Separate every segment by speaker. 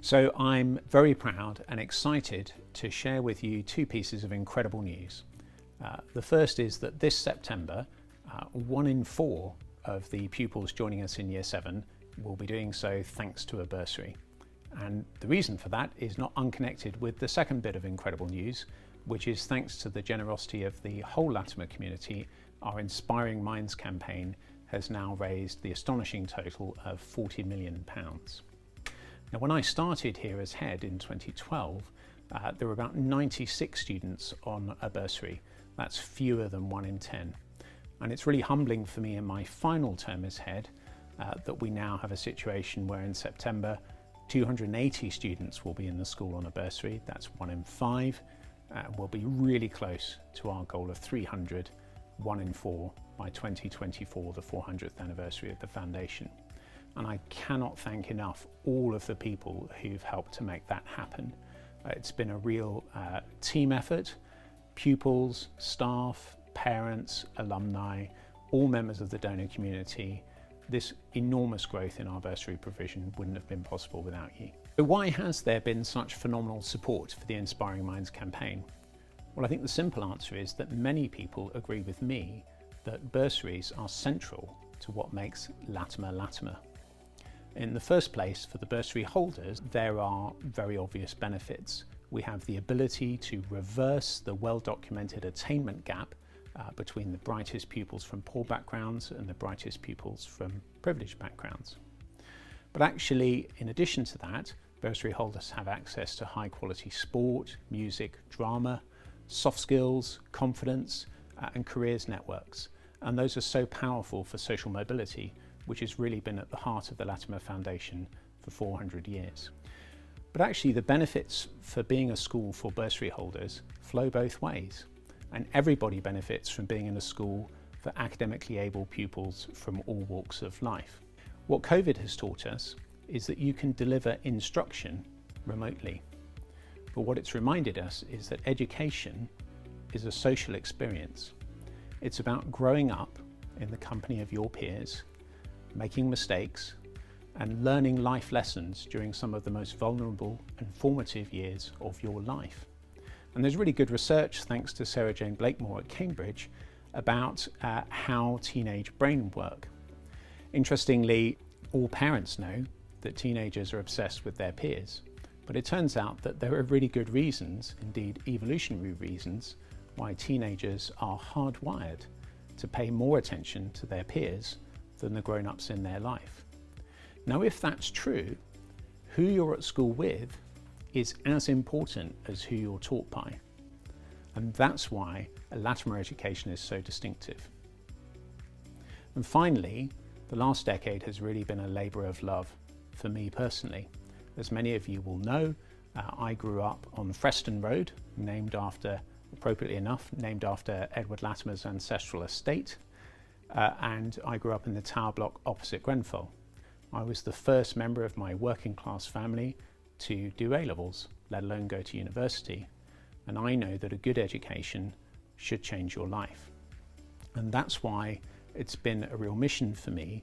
Speaker 1: So I'm very proud and excited to share with you two pieces of incredible news. The first is that this September, 1 in 4 of the pupils joining us in Year 7 will be doing so thanks to a bursary. And the reason for that is not unconnected with the second bit of incredible news, which is thanks to the generosity of the whole Latimer community, our Inspiring Minds campaign has now raised the astonishing total of £40 million. Now, when I started here as head in 2012, there were about 96 students on a bursary. That's fewer than 1 in 10. And it's really humbling for me in my final term as head that we now have a situation where in September 280 students will be in the school on a bursary. That's 1 in 5. We'll be really close to our goal of 300, 1 in 4 by 2024, the 400th anniversary of the foundation. And I cannot thank enough all of the people who've helped to make that happen. It's been a real team effort. Pupils, staff, parents, alumni, all members of the donor community. This enormous growth in our bursary provision wouldn't have been possible without you. So why has there been such phenomenal support for the Inspiring Minds campaign? Well, I think the simple answer is that many people agree with me that bursaries are central to what makes Latimer Latimer. In the first place, for the bursary holders, there are very obvious benefits. We have the ability to reverse the well-documented attainment gap between the brightest pupils from poor backgrounds and the brightest pupils from privileged backgrounds. But actually, in addition to that, bursary holders have access to high quality sport, music, drama, soft skills, confidence, and careers networks. And those are so powerful for social mobility, which has really been at the heart of the Latimer Foundation for 400 years. But actually, the benefits for being a school for bursary holders flow both ways. And everybody benefits from being in a school for academically able pupils from all walks of life. What COVID has taught us is that you can deliver instruction remotely. But what it's reminded us is that education is a social experience. It's about growing up in the company of your peers, making mistakes, and learning life lessons during some of the most vulnerable and formative years of your life. And there's really good research, thanks to Sarah Jane Blakemore at Cambridge, about how teenage brain work. Interestingly, all parents know that teenagers are obsessed with their peers, but it turns out that there are really good reasons, indeed evolutionary reasons, why teenagers are hardwired to pay more attention to their peers than the grown-ups in their life. Now, if that's true, who you're at school with is as important as who you're taught by. And that's why a Latimer education is so distinctive. And finally, the last decade has really been a labour of love for me personally. As many of you will know, I grew up on Freston Road, named after, appropriately enough, named after Edward Latimer's ancestral estate. And I grew up in the tower block opposite Grenfell. I was the first member of my working class family to do A-levels, let alone go to university. And I know that a good education should change your life. And that's why it's been a real mission for me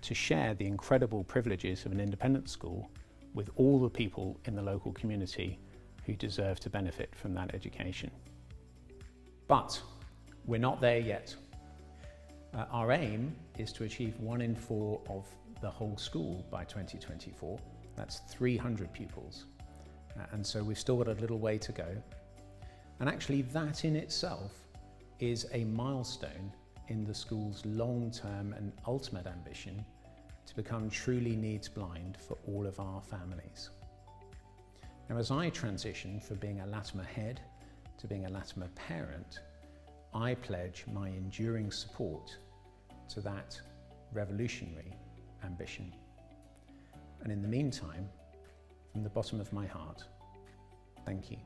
Speaker 1: to share the incredible privileges of an independent school with all the people in the local community who deserve to benefit from that education. But we're not there yet. Our aim is to achieve 1 in 4 of the whole school by 2024. That's 300 pupils. And so we've still got a little way to go. And actually that in itself is a milestone in the school's long-term and ultimate ambition to become truly needs blind for all of our families. Now, as I transition from being a Latimer head to being a Latimer parent, I pledge my enduring support to that revolutionary ambition. And in the meantime, from the bottom of my heart, thank you.